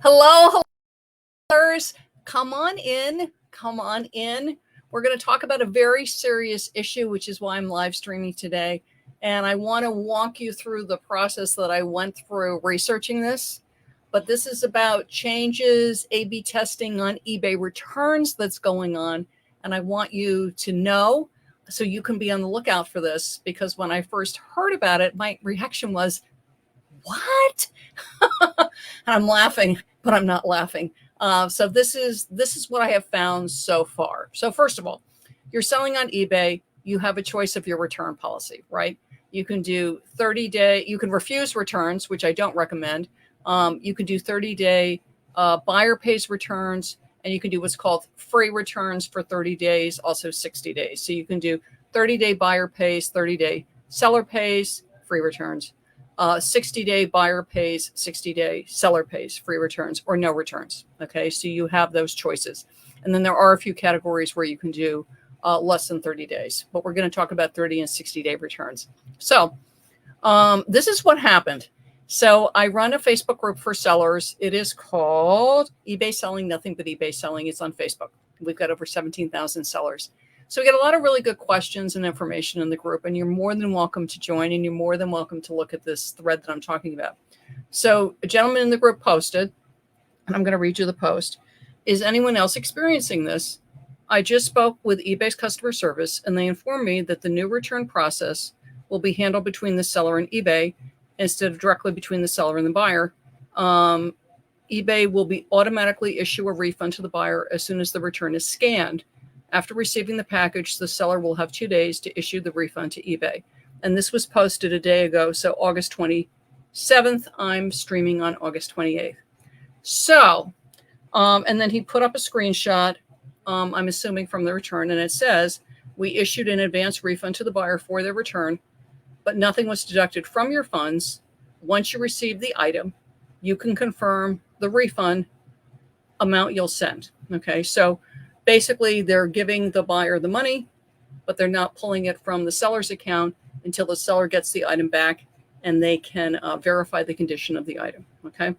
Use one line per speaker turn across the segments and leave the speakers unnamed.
Hello, hellos. Come on in. Come on in. We're going to talk about a very serious issue, which is why I'm live streaming today. And I want to walk you through the process that I went through researching this. But this is about changes, A/B testing on eBay returns that's going on. And I want you to know so you can be on the lookout for this, because when I first heard about it, my reaction was, what? And I'm laughing, but I'm not laughing. So this is what I have found so far. So first of all, you're selling on eBay. You have a choice of your return policy, right? You can do 30-day. You can refuse returns, which I don't recommend. You can do 30-day buyer pays returns, and you can do what's called free returns for 30 days, also 60 days. So you can do 30-day buyer pays, 30-day seller pays, free returns. 60-day buyer pays, 60-day seller pays, free returns or no returns. Okay, so you have those choices. And then there are a few categories where you can do less than 30 days, but we're going to talk about 30 and 60-day returns. So this is what happened. So I run a Facebook group for sellers. It is called eBay Selling, Nothing But eBay Selling. It's on Facebook. We've got over 17,000 sellers. So we get a lot of really good questions and information in the group, and you're more than welcome to join, and you're more than welcome to look at this thread that I'm talking about. So a gentleman in the group posted, and I'm going to read you the post. Is anyone else experiencing this? I just spoke with eBay's customer service, and they informed me that the new return process will be handled between the seller and eBay instead of directly between the seller and the buyer. eBay will be automatically issue a refund to the buyer as soon as the return is scanned. After receiving the package, the seller will have 2 days to issue the refund to eBay. And this was posted a day ago, so August 27th. I'm streaming on August 28th. So, and then he put up a screenshot, I'm assuming from the return, and it says, we issued an advance refund to the buyer for their return, but nothing was deducted from your funds. Once you receive the item, you can confirm the refund amount you'll send. Okay, so basically, they're giving the buyer the money, but they're not pulling it from the seller's account until the seller gets the item back and they can verify the condition of the item. Okay.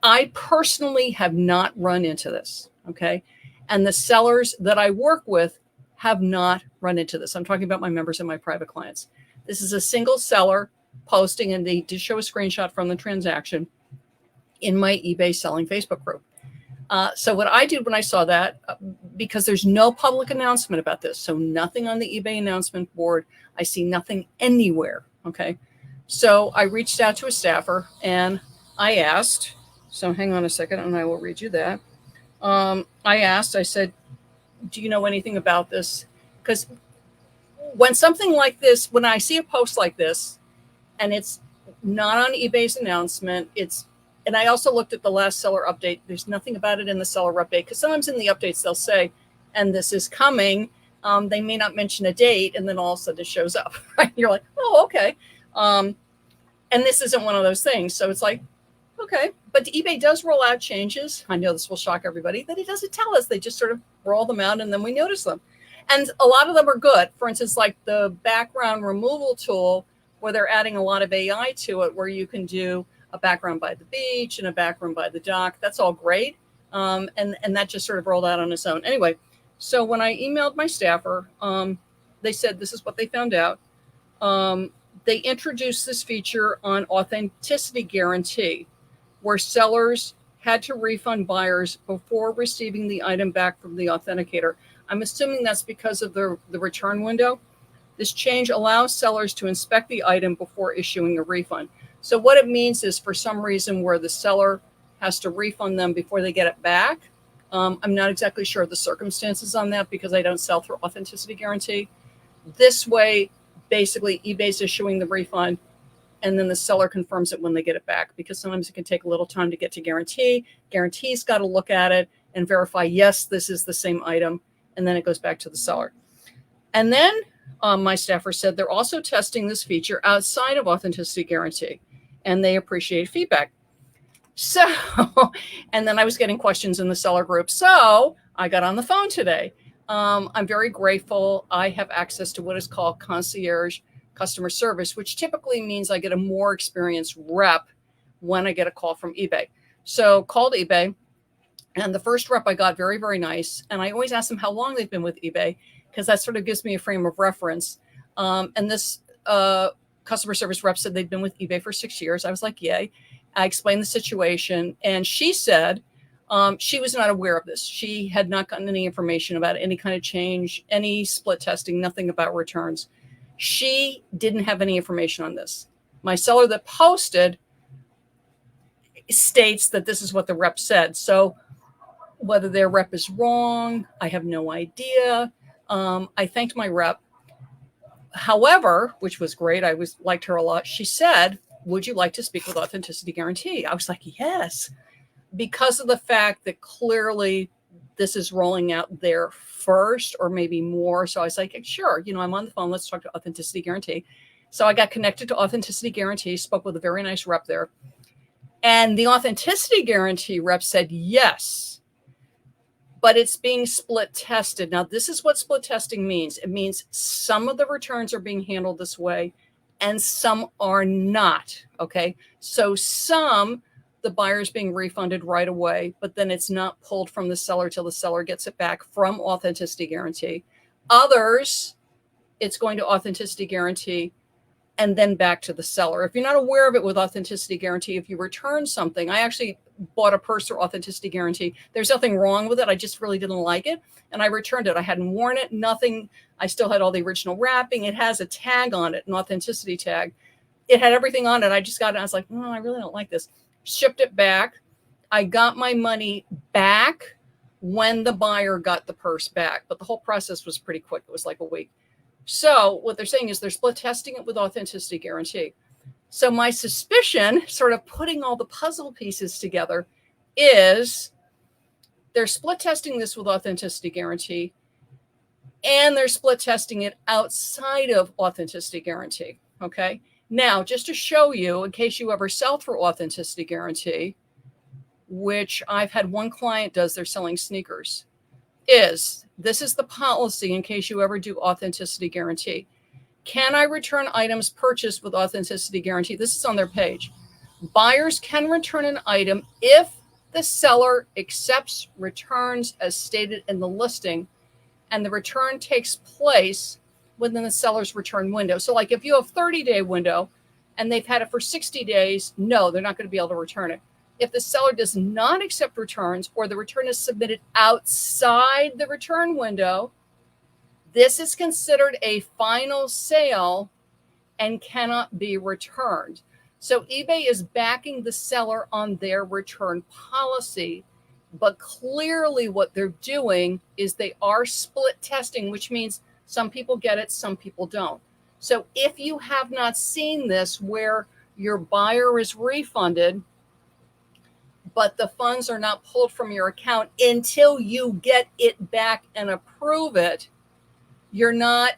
I personally have not run into this. Okay. And the sellers that I work with have not run into this. I'm talking about my members and my private clients. This is a single seller posting, and they did show a screenshot from the transaction in my eBay Selling Facebook group. So what I did when I saw that, because there's no public announcement about this, so nothing on the eBay announcement board, I see nothing anywhere. Okay. So I reached out to a staffer and I asked, so hang on a second and I will read you that. I said, do you know anything about this? Because when something like this, when I see a post like this and it's not on eBay's announcement, and I also looked at the last seller update. There's nothing about it in the seller update, because sometimes in the updates they'll say, and this is coming. They may not mention a date, and then all of a sudden it shows up. Right? You're like, oh, okay. And this isn't one of those things. So it's like, okay. But eBay does roll out changes. I know this will shock everybody, that it doesn't tell us. They just sort of roll them out, and then we notice them. And a lot of them are good. For instance, like the background removal tool, where they're adding a lot of AI to it, where you can do a background by the beach and a background by the dock. That's all great. And that just sort of rolled out on its own. Anyway, so when I emailed my staffer, they said this is what they found out. They introduced this feature on authenticity guarantee, where sellers had to refund buyers before receiving the item back from the authenticator. I'm assuming that's because of the return window. This change allows sellers to inspect the item before issuing a refund. So what it means is, for some reason where the seller has to refund them before they get it back. I'm not exactly sure of the circumstances on that, because I don't sell through authenticity guarantee. This way, basically, eBay's issuing the refund, and then the seller confirms it when they get it back, because sometimes it can take a little time to get to guarantee. Guarantee's got to look at it and verify, yes, this is the same item, and then it goes back to the seller. And then my staffer said they're also testing this feature outside of authenticity guarantee, and they appreciate feedback. So, and then I was getting questions in the seller group. So I got on the phone today. I'm very grateful. I have access to what is called concierge customer service, which typically means I get a more experienced rep when I get a call from eBay. So called eBay. And the first rep I got, very, very nice. And I always ask them how long they've been with eBay, because that sort of gives me a frame of reference. And this customer service rep said they'd been with eBay for 6 years. I was like, yay. I explained the situation. And she said she was not aware of this. She had not gotten any information about any kind of change, any split testing, nothing about returns. She didn't have any information on this. My seller that posted states that this is what the rep said. So whether their rep is wrong, I have no idea. I thanked my rep. However, which was great, I liked her a lot. She said, would you like to speak with Authenticity Guarantee? I was like, yes, because of the fact that clearly this is rolling out there first, or maybe more. So I was like, sure, I'm on the phone. Let's talk to Authenticity Guarantee. So I got connected to Authenticity Guarantee, spoke with a very nice rep there. And the Authenticity Guarantee rep said, yes, but it's being split tested. Now, this is what split testing means. It means some of the returns are being handled this way and some are not, okay? So some, the buyer's being refunded right away, but then it's not pulled from the seller till the seller gets it back from Authenticity Guarantee. Others, it's going to Authenticity Guarantee and then back to the seller. If you're not aware of it with Authenticity Guarantee, if you return something, I actually bought a purse for Authenticity Guarantee. There's nothing wrong with it. I just really didn't like it. And I returned it. I hadn't worn it, nothing. I still had all the original wrapping. It has a tag on it, an authenticity tag. It had everything on it. I just got it. I was like, I really don't like this. Shipped it back. I got my money back when the buyer got the purse back. But the whole process was pretty quick. It was like a week. So what they're saying is they're split testing it with Authenticity Guarantee. So my suspicion, sort of putting all the puzzle pieces together, is they're split testing this with Authenticity Guarantee, and they're split testing it outside of Authenticity Guarantee. Okay. Now, just to show you, in case you ever sell through Authenticity Guarantee, which I've had one client does, they're selling sneakers, this is the policy in case you ever do Authenticity Guarantee. Can I return items purchased with Authenticity Guarantee? This is on their page. Buyers can return an item if the seller accepts returns as stated in the listing, and the return takes place within the seller's return window. So like if you have a 30-day window and they've had it for 60 days, no, they're not going to be able to return it. If the seller does not accept returns, or the return is submitted outside the return window, this is considered a final sale and cannot be returned. So eBay is backing the seller on their return policy, but clearly what they're doing is they are split testing, which means some people get it, some people don't. So if you have not seen this, where your buyer is refunded, but the funds are not pulled from your account until you get it back and approve it, you're not,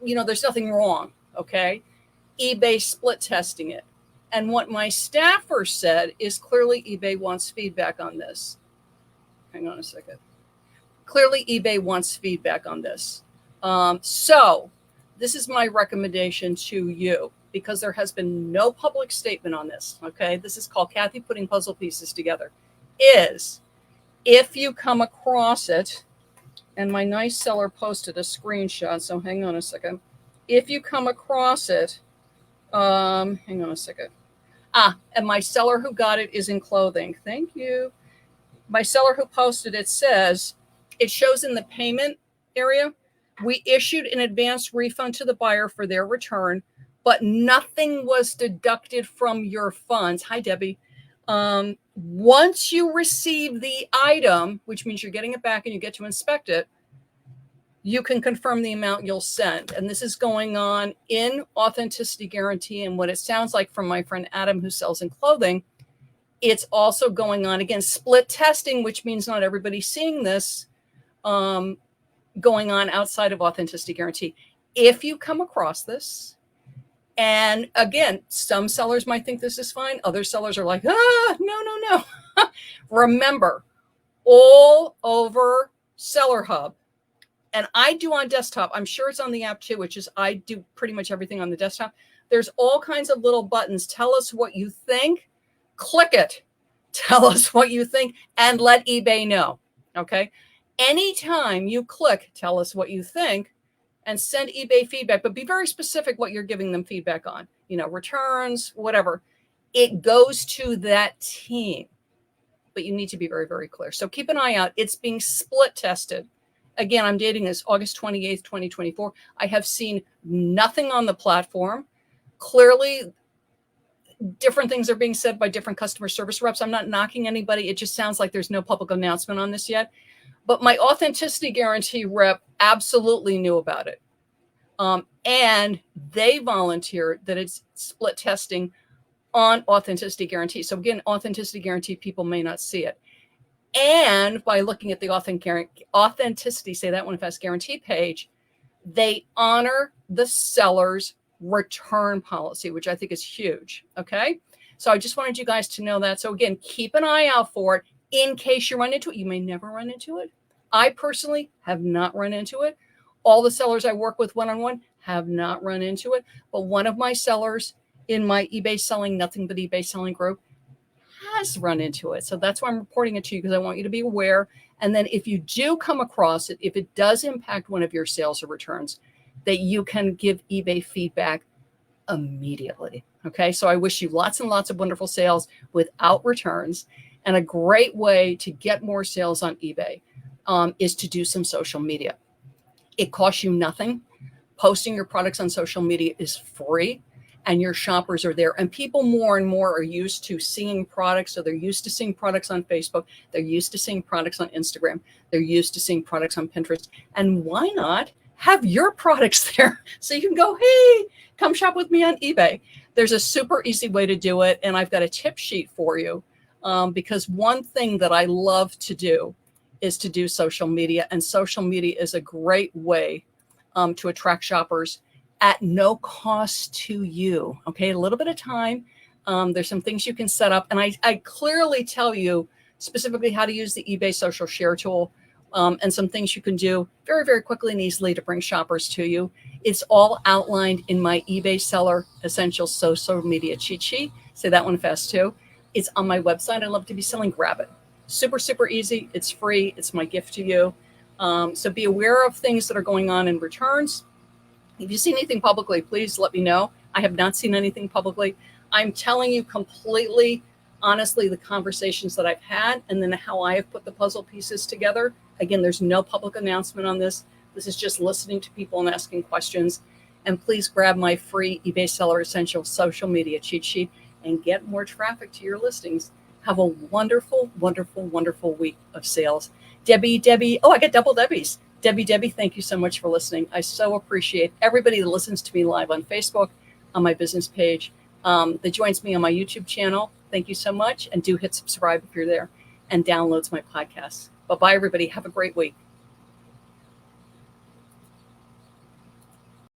there's nothing wrong, okay? eBay split testing it. And what my staffer said is clearly eBay wants feedback on this. Hang on a second. Clearly eBay wants feedback on this. So this is my recommendation to you, because there has been no public statement on this, okay? This is called Kathy putting puzzle pieces together. Is if you come across it, and my nice seller posted a screenshot, so hang on a second. If you come across it, hang on a second. And my seller who got it is in clothing. Thank you. My seller who posted it says, it shows in the payment area, we issued an advance refund to the buyer for their return, but nothing was deducted from your funds. Hi, Debbie. Once you receive the item, which means you're getting it back and you get to inspect it, you can confirm the amount you'll send. And this is going on in Authenticity Guarantee. And what it sounds like from my friend Adam, who sells in clothing, it's also going on, again, split testing, which means not everybody's seeing this, going on outside of Authenticity Guarantee. If you come across this, and again, some sellers might think this is fine. Other sellers are like, no. Remember, all over Seller Hub, and I do on desktop, I'm sure it's on the app too, which is I do pretty much everything on the desktop. There's all kinds of little buttons. Tell us what you think. Click it. Tell us what you think and let eBay know. Okay. Anytime you click, tell us what you think and send eBay feedback, but be very specific what you're giving them feedback on, returns, whatever. It goes to that team, but you need to be very, very clear. So keep an eye out. It's being split tested. Again, I'm dating this August 28th, 2024. I have seen nothing on the platform. Clearly, different things are being said by different customer service reps. I'm not knocking anybody. It just sounds like there's no public announcement on this yet. But my authenticity guarantee rep absolutely knew about it. And they volunteered that it's split testing on authenticity guarantee. So again, authenticity guarantee, people may not see it. And by looking at the authenticity, say that one fast, guarantee page, they honor the seller's return policy, which I think is huge. Okay. So I just wanted you guys to know that. So again, keep an eye out for it in case you run into it. You may never run into it. I personally have not run into it. All the sellers I work with one-on-one have not run into it. But one of my sellers in my eBay Selling Nothing But eBay Selling group has run into it. So that's why I'm reporting it to you, because I want you to be aware. And then if you do come across it, if it does impact one of your sales or returns, that you can give eBay feedback immediately. Okay. So I wish you lots and lots of wonderful sales without returns. And a great way to get more sales on eBay is to do some social media. It costs you nothing. Posting your products on social media is free, and your shoppers are there. And people more and more are used to seeing products. So they're used to seeing products on Facebook. They're used to seeing products on Instagram. They're used to seeing products on Pinterest. And why not have your products there so you can go, hey, come shop with me on eBay. There's a super easy way to do it. And I've got a tip sheet for you, because one thing that I love to do is to do social media. And social media is a great way to attract shoppers at no cost to you. Okay, a little bit of time. There's some things you can set up. And I clearly tell you specifically how to use the eBay social share tool, and some things you can do very, very quickly and easily to bring shoppers to you. It's all outlined in my eBay Seller Essentials social media cheat sheet. Say that one fast too. It's on my website. I love to be selling. Grab it. Super, super easy. It's free. It's my gift to you. So be aware of things that are going on in returns. If you see anything publicly, please let me know. I have not seen anything publicly. I'm telling you completely, honestly, the conversations that I've had and then how I have put the puzzle pieces together. Again, there's no public announcement on this. This is just listening to people and asking questions. And please grab my free eBay Seller Essentials social media cheat sheet and get more traffic to your listings. Have a wonderful, wonderful, wonderful week of sales. Debbie, oh, I got double Debbies. Debbie, thank you so much for listening. I so appreciate everybody that listens to me live on Facebook, on my business page, that joins me on my YouTube channel. Thank you so much. And do hit subscribe if you're there, and downloads my podcasts. Bye-bye, everybody. Have a great week.